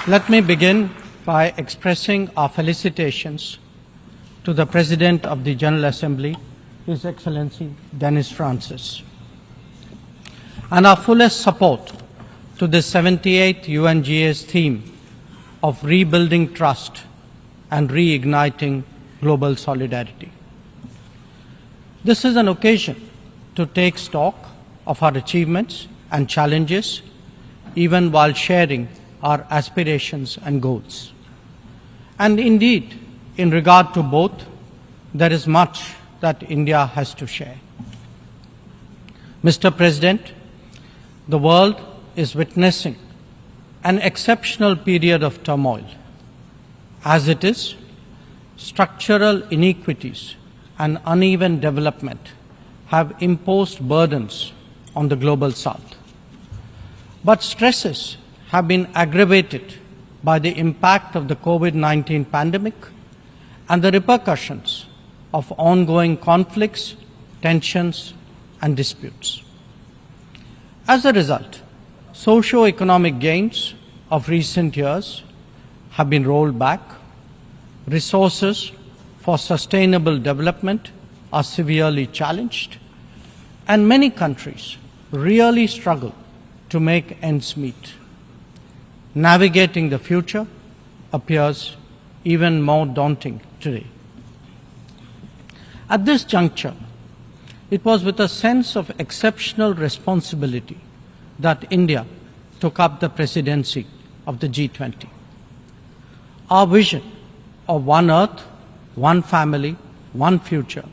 Let me begin by expressing our felicitations to the President of the General Assembly, His Excellency Denis Francis, and our fullest support to the 78th UNGA's theme of rebuilding trust and reigniting global solidarity. This is an occasion to take stock of our achievements and challenges, even while sharing our aspirations and goals. And indeed, in regard to both, there is much that India has to share. Mr. President, the world is witnessing an exceptional period of turmoil. As it is, structural inequities and uneven development have imposed burdens on the global South. But stresses have been aggravated by the impact of the COVID-19 pandemic and the repercussions of ongoing conflicts, tensions, and disputes. As a result, socio-economic gains of recent years have been rolled back, resources for sustainable development are severely challenged, and many countries really struggle to make ends meet. Navigating the future appears even more daunting today. At this juncture, it was with a sense of exceptional responsibility that India took up the presidency of the G20. Our vision of one Earth, one family, one future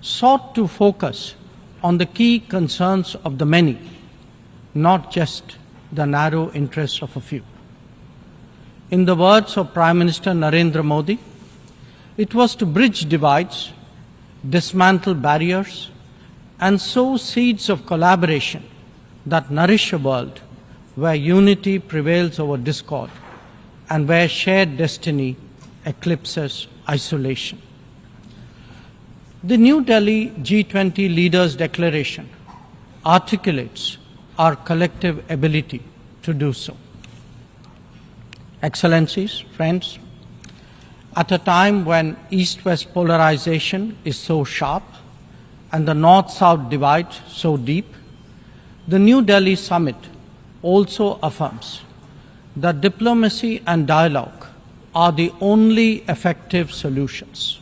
sought to focus on the key concerns of the many, not just the narrow interests of a few. In the words of Prime Minister Narendra Modi, it was to bridge divides, dismantle barriers, and sow seeds of collaboration that nourish a world where unity prevails over discord and where shared destiny eclipses isolation. The New Delhi G20 Leaders' Declaration articulates our collective ability to do so. Excellencies, friends, at a time when East-West polarization is so sharp and the North-South divide so deep, the New Delhi Summit also affirms that diplomacy and dialogue are the only effective solutions.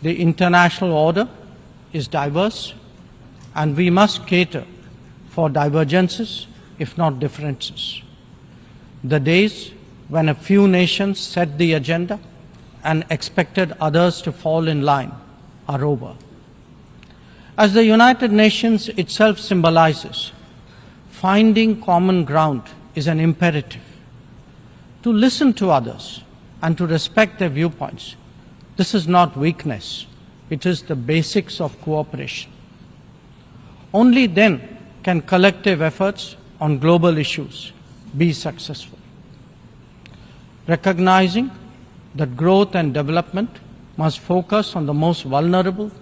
The international order is diverse, and we must cater for divergences, if not differences. The days when a few nations set the agenda and expected others to fall in line are over. As the United Nations itself symbolizes, finding common ground is an imperative. To listen to others and to respect their viewpoints, this is not weakness, it is the basics of cooperation. Only then can collective efforts on global issues be successful. Recognizing that growth and development must focus on the most vulnerable,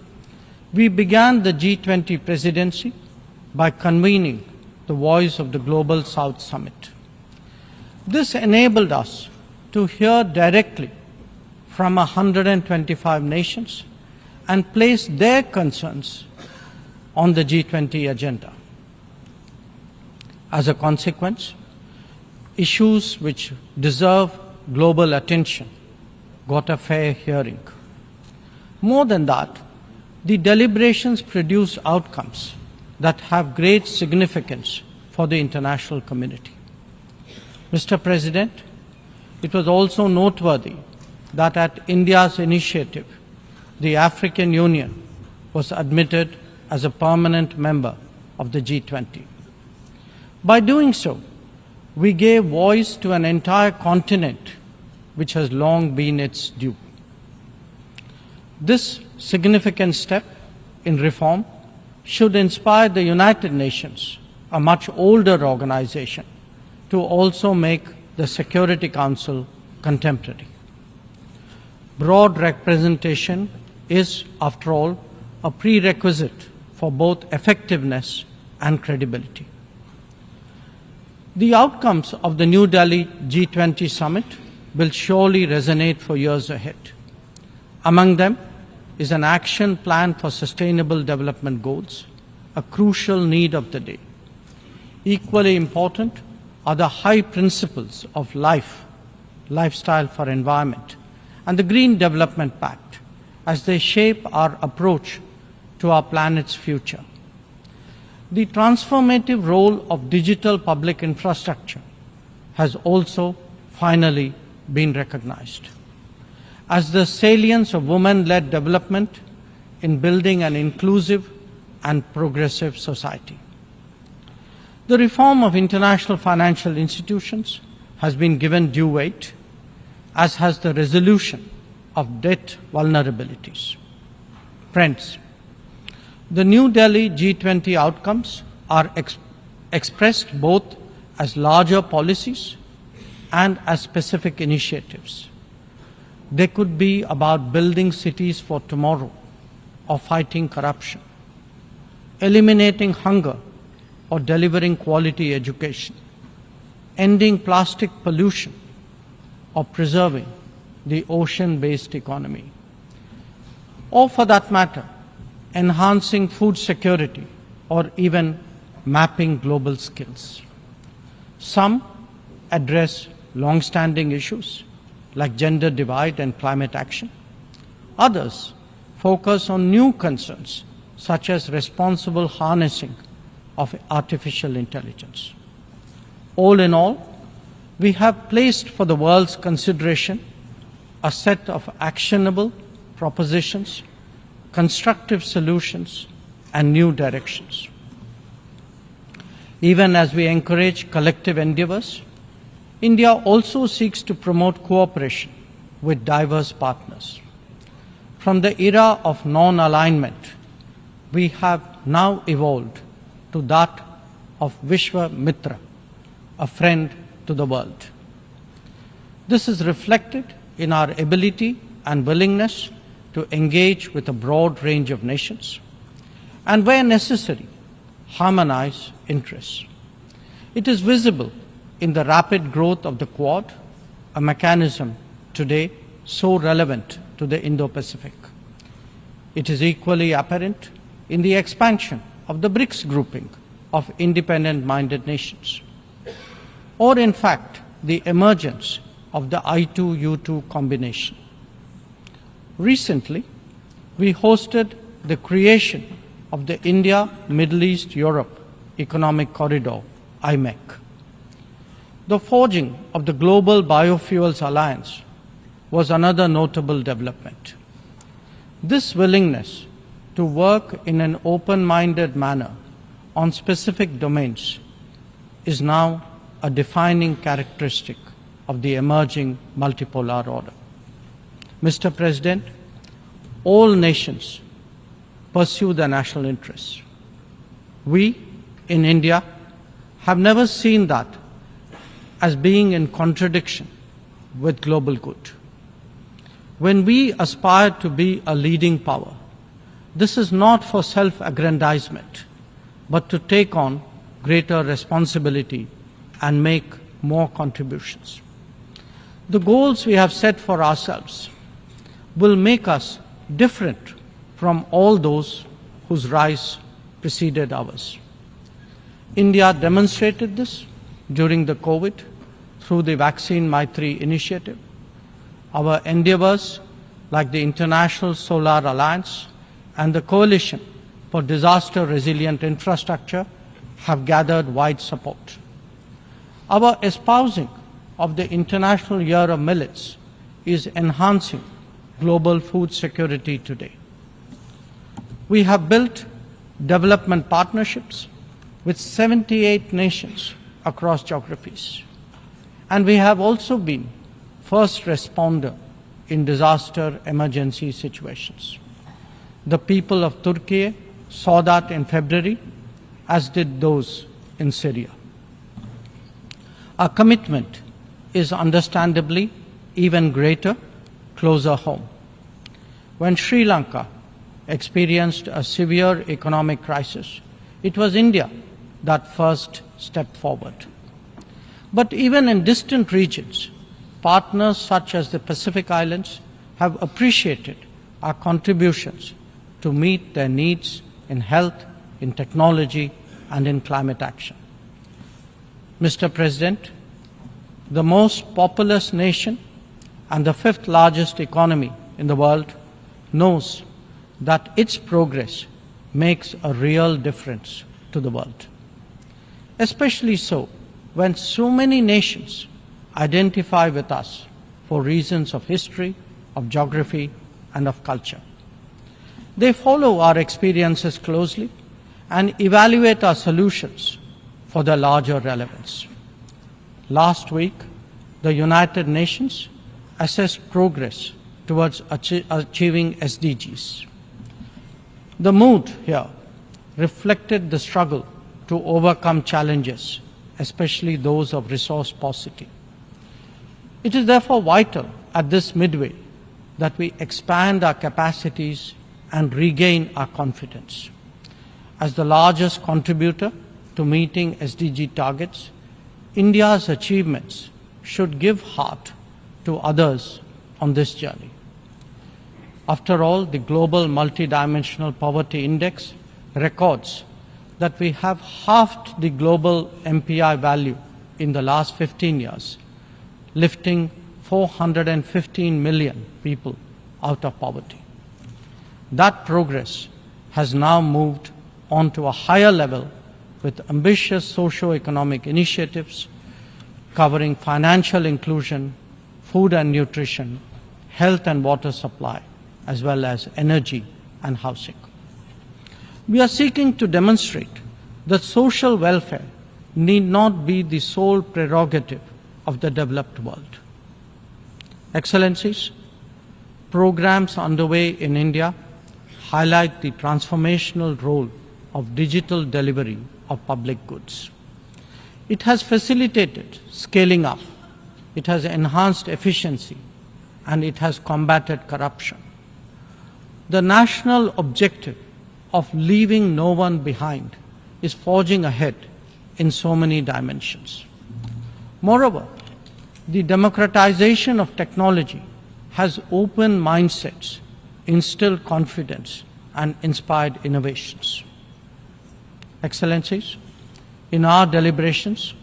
we began the G20 presidency by convening the Voice of the Global South Summit. This enabled us to hear directly from 125 nations and place their concerns on the G20 agenda. As a consequence, issues which deserve global attention got a fair hearing. More than that, the deliberations produce outcomes that have great significance for the international community. Mr. President, it was also noteworthy that at India's initiative, the African Union was admitted as a permanent member of the G20. By doing so, we gave voice to an entire continent which has long been its due. This significant step in reform should inspire the United Nations, a much older organization, to also make the Security Council contemporary. Broad representation is, after all, a prerequisite for both effectiveness and credibility. The outcomes of the New Delhi G20 summit will surely resonate for years ahead. Among them is an action plan for sustainable development goals, a crucial need of the day. Equally important are the high principles of lifestyle for environment, and the Green Development Pact as they shape our approach to our planet's future. The transformative role of digital public infrastructure has also finally been recognized as the salience of women-led development in building an inclusive and progressive society. The reform of international financial institutions has been given due weight, as has the resolution of debt vulnerabilities. Friends, the New Delhi G20 outcomes are expressed both as larger policies and as specific initiatives. They could be about building cities for tomorrow, or fighting corruption, eliminating hunger, or delivering quality education, ending plastic pollution, or preserving the ocean-based economy, or for that matter, enhancing food security, or even mapping global skills. Some address long-standing issues like gender divide and climate action. Others focus on new concerns such as responsible harnessing of artificial intelligence. All in all, we have placed for the world's consideration a set of actionable propositions, constructive solutions, and new directions. Even as we encourage collective endeavors, India also seeks to promote cooperation with diverse partners. From the era of non-alignment, we have now evolved to that of Vishwa Mitra, a friend to the world. This is reflected in our ability and willingness to engage with a broad range of nations and, where necessary, harmonize interests. It is visible in the rapid growth of the Quad, a mechanism today so relevant to the Indo-Pacific. It is equally apparent in the expansion of the BRICS grouping of independent-minded nations, or in fact the emergence of the I2U2 combination. Recently, we hosted the creation of the India-Middle East-Europe Economic Corridor, IMEC. The forging of the Global Biofuels Alliance was another notable development. This willingness to work in an open-minded manner on specific domains is now a defining characteristic of the emerging multipolar order. Mr. President, all nations pursue their national interests. We, in India, have never seen that as being in contradiction with global good. When we aspire to be a leading power, this is not for self-aggrandizement, but to take on greater responsibility and make more contributions. The goals we have set for ourselves will make us different from all those whose rise preceded ours. India demonstrated this during the COVID through the Vaccine Maitri initiative. Our endeavors like the International Solar Alliance and the Coalition for Disaster Resilient Infrastructure have gathered wide support. Our espousing of the International Year of Millets is enhancing global food security today. We have built development partnerships with 78 nations across geographies. And we have also been first responder in disaster emergency situations. The people of Turkey saw that in February, as did those in Syria. Our commitment is understandably even greater closer home. When Sri Lanka experienced a severe economic crisis, it was India that first stepped forward. But even in distant regions, partners such as the Pacific Islands have appreciated our contributions to meet their needs in health, in technology, and in climate action. Mr. President, the most populous nation and the fifth largest economy in the world knows that its progress makes a real difference to the world. Especially so when so many nations identify with us for reasons of history, of geography, and of culture. They follow our experiences closely and evaluate our solutions for their larger relevance. Last week, the United Nations assessed progress towards achieving SDGs. The mood here reflected the struggle to overcome challenges, especially those of resource paucity. It is therefore vital at this midway that we expand our capacities and regain our confidence. As the largest contributor to meeting SDG targets, India's achievements should give heart to others on this journey. After all, the Global Multidimensional Poverty Index records that we have halved the global MPI value in the last 15 years, lifting 415 million people out of poverty. That progress has now moved on to a higher level with ambitious socio-economic initiatives covering financial inclusion, food and nutrition, health and water supply, as well as energy and housing. We are seeking to demonstrate that social welfare need not be the sole prerogative of the developed world. Excellencies, programs underway in India highlight the transformational role of digital delivery of public goods. It has facilitated scaling up, it has enhanced efficiency, and it has combated corruption. The national objective of leaving no one behind is forging ahead in so many dimensions. Moreover, the democratization of technology has opened mindsets, instilled confidence, and inspired innovations. Excellencies, in our deliberations,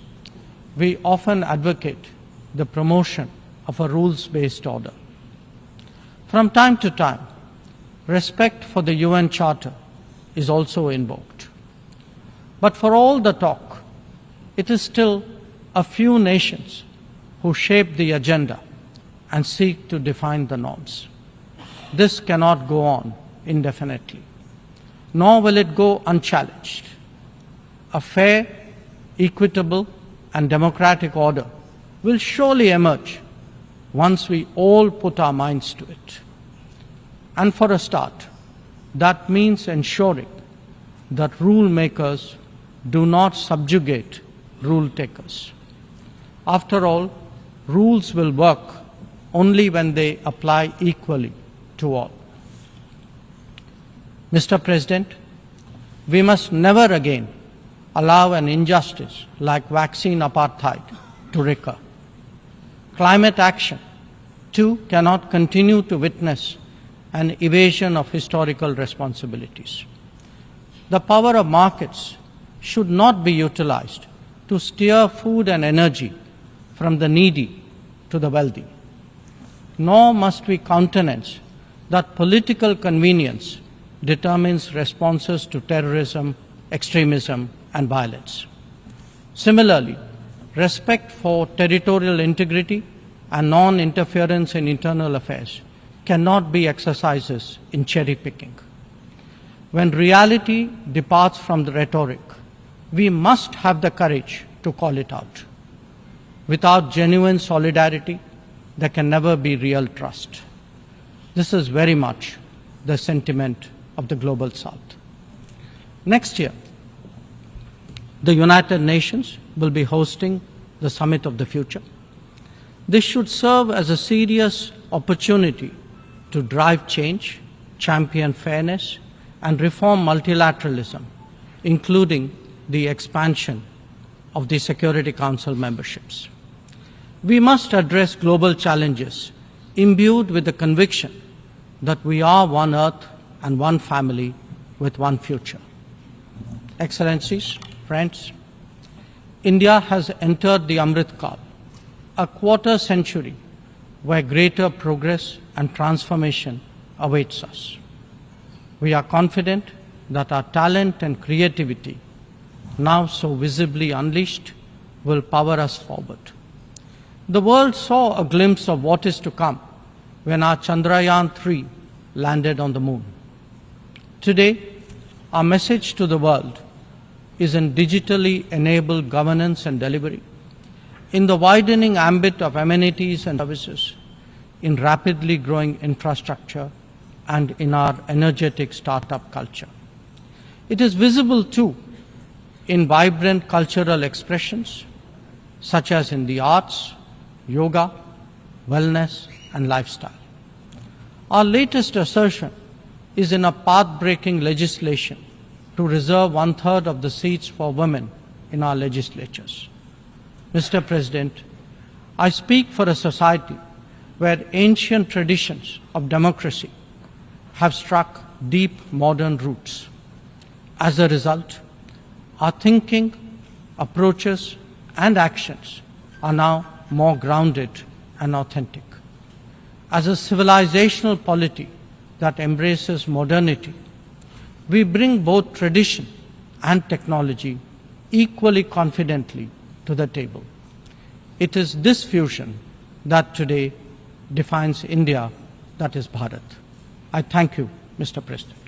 we often advocate the promotion of a rules-based order. From time to time, respect for the UN Charter is also invoked. But for all the talk, it is still a few nations who shape the agenda and seek to define the norms. This cannot go on indefinitely, nor will it go unchallenged. A fair, equitable, and democratic order will surely emerge once we all put our minds to it. And for a start, that means ensuring that rule makers do not subjugate rule takers. After all, rules will work only when they apply equally to all. Mr. President, we must never again allow an injustice like vaccine apartheid to recur. Climate action, too, cannot continue to witness an evasion of historical responsibilities. The power of markets should not be utilized to steer food and energy from the needy to the wealthy. Nor must we countenance that political convenience determines responses to terrorism, extremism, and violence. Similarly, respect for territorial integrity and non-interference in internal affairs cannot be exercises in cherry-picking. When reality departs from the rhetoric, we must have the courage to call it out. Without genuine solidarity, there can never be real trust. This is very much the sentiment of the Global South. Next year, the United Nations will be hosting the Summit of the Future. This should serve as a serious opportunity to drive change, champion fairness, and reform multilateralism, including the expansion of the Security Council memberships. We must address global challenges imbued with the conviction that we are one earth and one family with one future. Excellencies, friends, India has entered the Amrit Kaal, a quarter century where greater progress and transformation awaits us. We are confident that our talent and creativity, now so visibly unleashed, will power us forward. The world saw a glimpse of what is to come when our Chandrayaan-3 landed on the moon. Today, our message to the world is in digitally enabled governance and delivery, in the widening ambit of amenities and services, in rapidly growing infrastructure, and in our energetic startup culture. It is visible too in vibrant cultural expressions, such as in the arts, yoga, wellness, and lifestyle. Our latest assertion is in a path-breaking legislation to reserve 1/3 of the seats for women in our legislatures. Mr. President, I speak for a society where ancient traditions of democracy have struck deep modern roots. As a result, our thinking, approaches, and actions are now more grounded and authentic. As a civilizational polity that embraces modernity, we bring both tradition and technology equally confidently to the table. It is this fusion that today defines India, that is Bharat. I thank you, Mr. President.